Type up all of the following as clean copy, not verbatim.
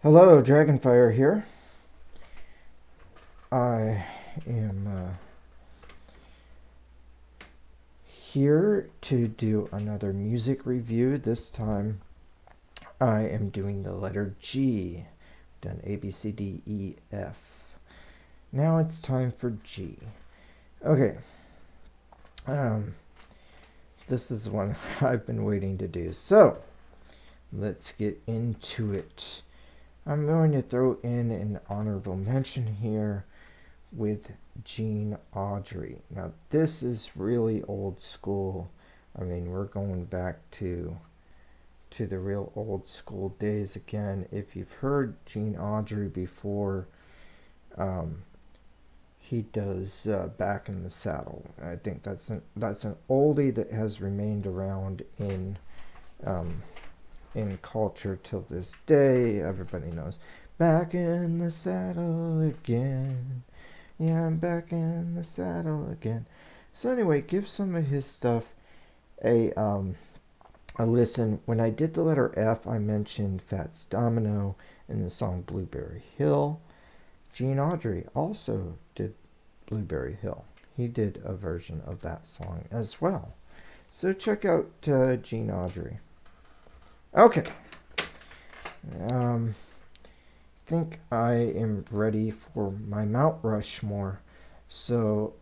Hello, Dragonfire here. I am here to do another music review. This time I am doing the letter G. Done A, B, C, D, E, F. Now it's time for G. Okay. Um, this is one I've been waiting to do. So, let's get into it. I'm going to throw in an honorable mention here with Gene Autry. Now, this is really old school. I mean, we're going back to the real old school days again. If you've heard Gene Autry before, he does "Back in the Saddle." I think that's an oldie that has remained around in culture till this day. Everybody knows "Back in the Saddle again." Yeah, I'm back in the saddle again. So anyway, give some of his stuff a listen. When I did the letter F, I mentioned Fats Domino in the song Blueberry Hill. Gene Autry also did Blueberry Hill. He did a version of that song as well. So check out Gene Autry. Okay. Think I am ready for my Mount Rushmore. So,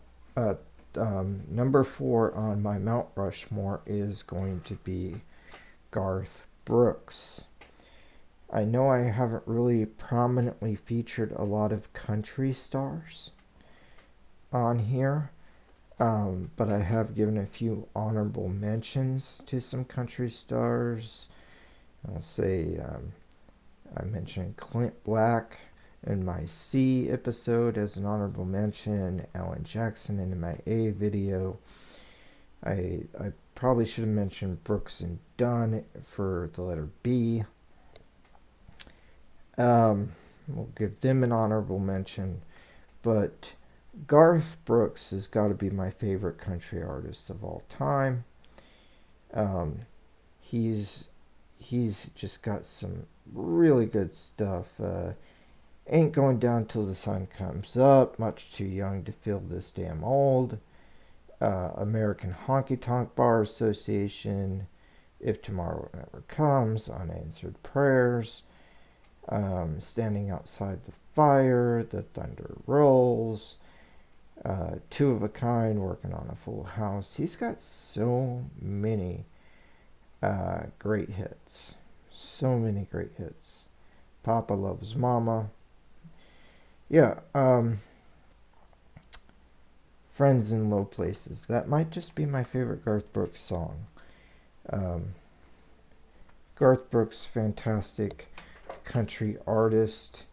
number 4 on my Mount Rushmore is going to be Garth Brooks. I know I haven't really prominently featured a lot of country stars on here, but I have given a few honorable mentions to some country stars. I'll say I mentioned Clint Black in my C episode as an honorable mention, Alan Jackson in my A video. I probably should have mentioned Brooks and Dunn for the letter B. We'll give them an honorable mention, but Garth Brooks has got to be my favorite country artist of all time. He's just got some really good stuff. Ain't Going Down Till the Sun Comes Up, Much Too Young to Feel This Damn Old, American Honky Tonk Bar Association, If Tomorrow Never Comes, Unanswered Prayers, Standing Outside the Fire, The Thunder Rolls, Two of a Kind, Working on a Full House. He's got so many great hits. So many great hits. Papa Loves Mama. Yeah, Friends in Low Places. That might just be my favorite Garth Brooks song. Garth Brooks, fantastic country artist.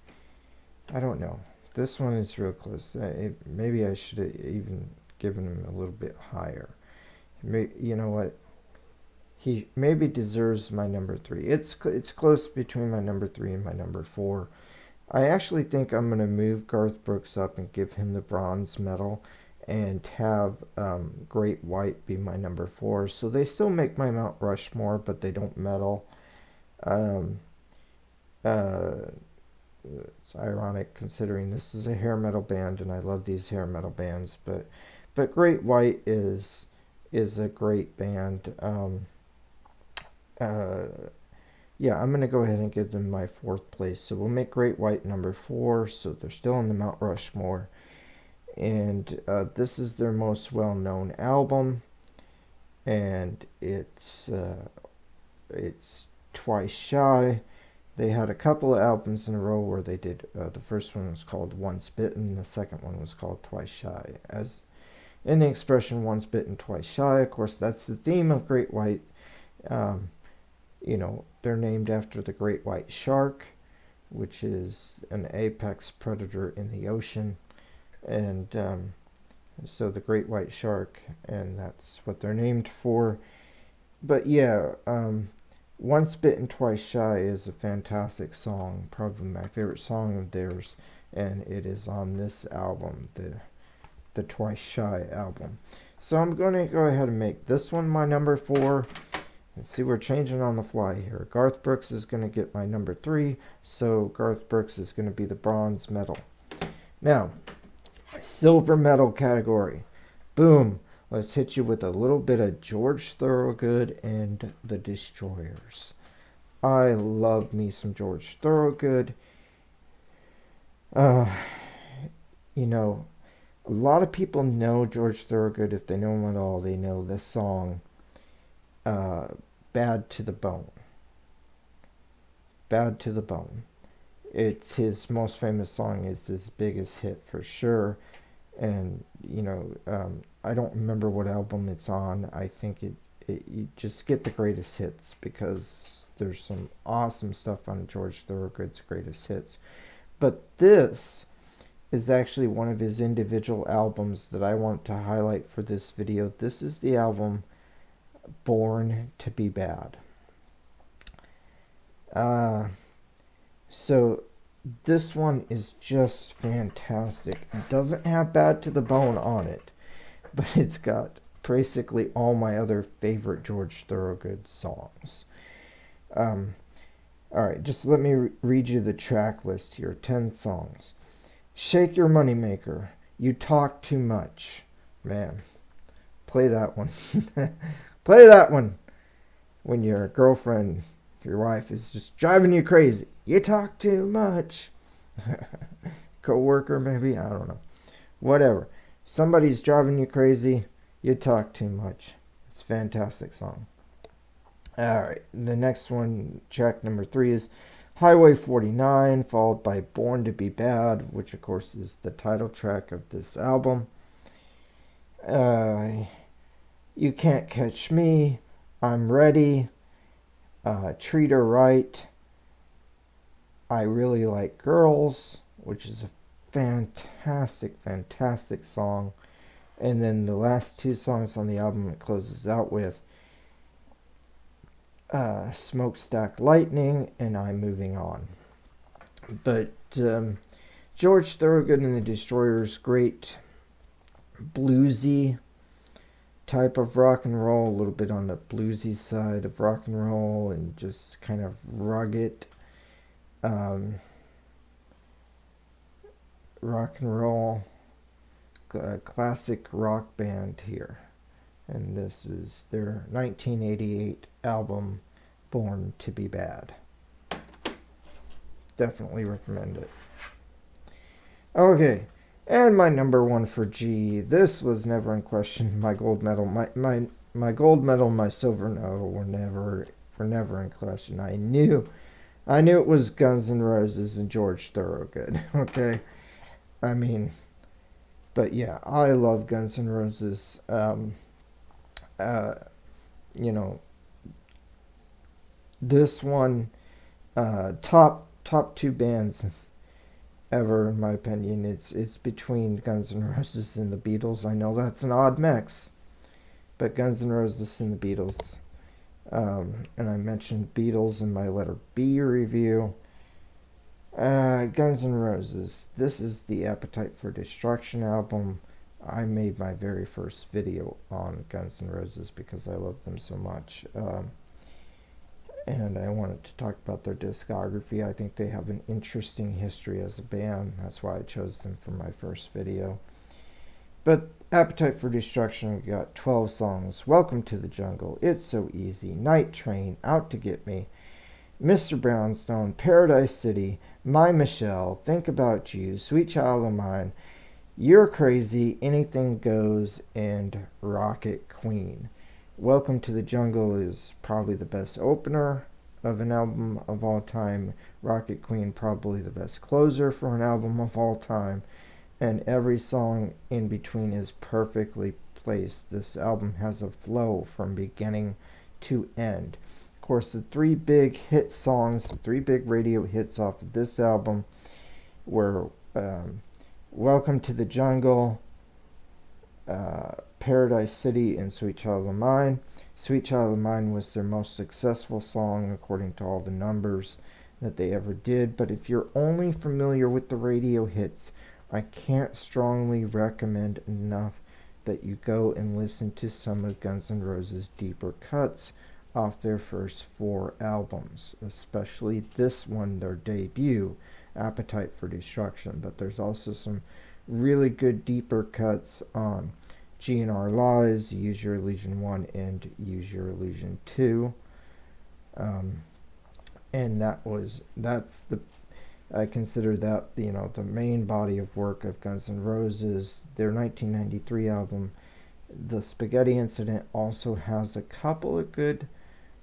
I don't know. This one is real close. Maybe I should have even given him a little bit higher. You know what? He maybe deserves my number 3. It's close between my number 3 and my number 4. I actually think I'm going to move Garth Brooks up and give him the bronze medal and have Great White be my number 4. So they still make my Mount Rushmore, but they don't medal. It's ironic considering this is a hair metal band and I love these hair metal bands, but Great White is a great band. Yeah, I'm going to go ahead and give them my 4th place. So we'll make Great White number 4, so they're still on the Mount Rushmore. And this is their most well-known album, and it's Twice Shy. They had a couple of albums in a row where they did, the first one was called Once Bitten, the second one was called Twice Shy. As in the expression Once Bitten, Twice Shy, of course, that's the theme of Great White. They're named after the great white shark, which is an apex predator in the ocean. And so the great white shark, and that's what they're named for. But yeah, Once Bitten, Twice Shy is a fantastic song, probably my favorite song of theirs, and it is on this album, the Twice Shy album. So I'm going to go ahead and make this one my number 4. See, we're changing on the fly here. Garth Brooks is going to get my number 3, so Garth Brooks is going to be the bronze medal. Now, silver medal category. Boom. Let's hit you with a little bit of George Thorogood and the Destroyers. I love me some George Thorogood. You know, a lot of people know George Thorogood. If they know him at all, they know this song, Bad to the Bone. Bad to the Bone. It's his most famous song. It's his biggest hit for sure. And, you know, I don't remember what album it's on. I think you just get the greatest hits, because there's some awesome stuff on George Thorogood's greatest hits. But this is actually one of his individual albums that I want to highlight for this video. This is the album Born to Be Bad. So this one is just fantastic. It doesn't have Bad to the Bone on it, but it's got basically all my other favorite George Thorogood songs. Alright, just let me read you the track list here. 10 songs. Shake Your Moneymaker. You Talk Too Much. Man, play that one. Play that one when your girlfriend, your wife, is just driving you crazy. You talk too much. Co-worker maybe, I don't know. Whatever. Somebody's driving you crazy. You talk too much. It's a fantastic song. Alright, the next one, track number 3, is Highway 49, followed by Born to Be Bad, which of course is the title track of this album. You Can't Catch Me, I'm Ready, Treat Her Right, I Really Like Girls, which is a fantastic, fantastic song. And then the last 2 songs on the album it closes out with Smokestack Lightning and I'm Moving On. But George Thorogood and the Destroyers, great bluesy type of rock and roll, a little bit on the bluesy side of rock and roll, and just kind of rugged rock and roll, classic rock band here. And this is their 1988 album, Born to Be Bad. Definitely recommend it. Okay, and my number 1 for G. This was never in question. My gold medal, my gold medal, my silver medal were never in question. I knew it was Guns N' Roses and George Thorogood. Okay, I mean, but yeah, I love Guns N' Roses. You know, this one, top 2 bands ever, in my opinion. It's between Guns N' Roses and the Beatles. I know that's an odd mix, but Guns N' Roses and the Beatles. And I mentioned Beatles in my letter B review. Guns N' Roses. This is the Appetite for Destruction album. I made my very first video on Guns N' Roses because I love them so much. And I wanted to talk about their discography. I think they have an interesting history as a band. That's why I chose them for my first video. But Appetite for Destruction, we got 12 songs. Welcome to the Jungle, It's So Easy, Night Train, Out to Get Me, Mr. Brownstone, Paradise City, My Michelle, Think About You, Sweet Child of Mine, You're Crazy, Anything Goes, and Rocket Queen. Welcome to the Jungle is probably the best opener of an album of all time. Rocket Queen probably the best closer for an album of all time. And every song in between is perfectly placed. This album has a flow from beginning to end. Of course, the 3 big hit songs, the 3 big radio hits off of this album were Welcome to the Jungle, Paradise City, and Sweet Child of Mine. Sweet Child of Mine was their most successful song according to all the numbers that they ever did. But if you're only familiar with the radio hits, I can't strongly recommend enough that you go and listen to some of Guns N' Roses' deeper cuts. off their first 4 albums, especially this one, their debut, Appetite for Destruction. But there's also some really good deeper cuts on GNR Lies, Use Your Illusion 1, and Use Your Illusion 2. And that's the, I consider that, you know, the main body of work of Guns N' Roses. Their 1993 album, The Spaghetti Incident, also has a couple of good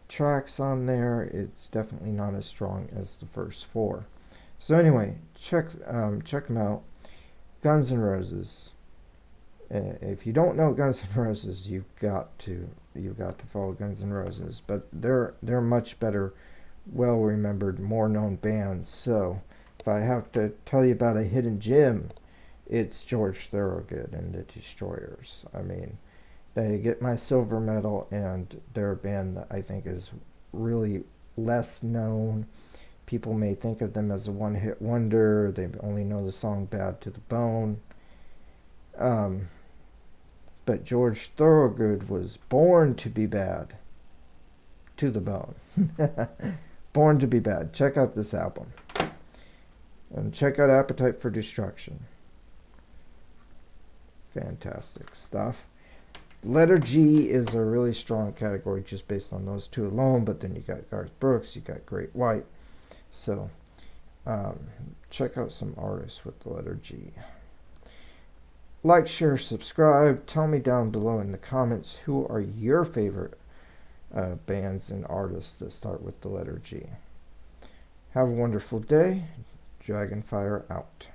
tracks on there. It's definitely not as strong as the first 4. So anyway, check them out. Guns N' Roses. If you don't know Guns N' Roses, you've got to follow Guns N' Roses. But they're much better, well remembered, more known band. So if I have to tell you about a hidden gem, it's George Thorogood and the Destroyers. I mean, they get my silver medal, and they're a band that I think is really less known. People may think of them as a one-hit wonder. They only know the song Bad to the Bone. But George Thorogood was born to be bad to the bone. Born to be bad. Check out this album. And check out Appetite for Destruction. Fantastic stuff. Letter G is a really strong category just based on those 2 alone, but then you got Garth Brooks, you got Great White. So check out some artists with the letter G. Like, share, subscribe. Tell me down below in the comments, who are your favorite bands and artists that start with the letter G. Have a wonderful day. Dragonfire out.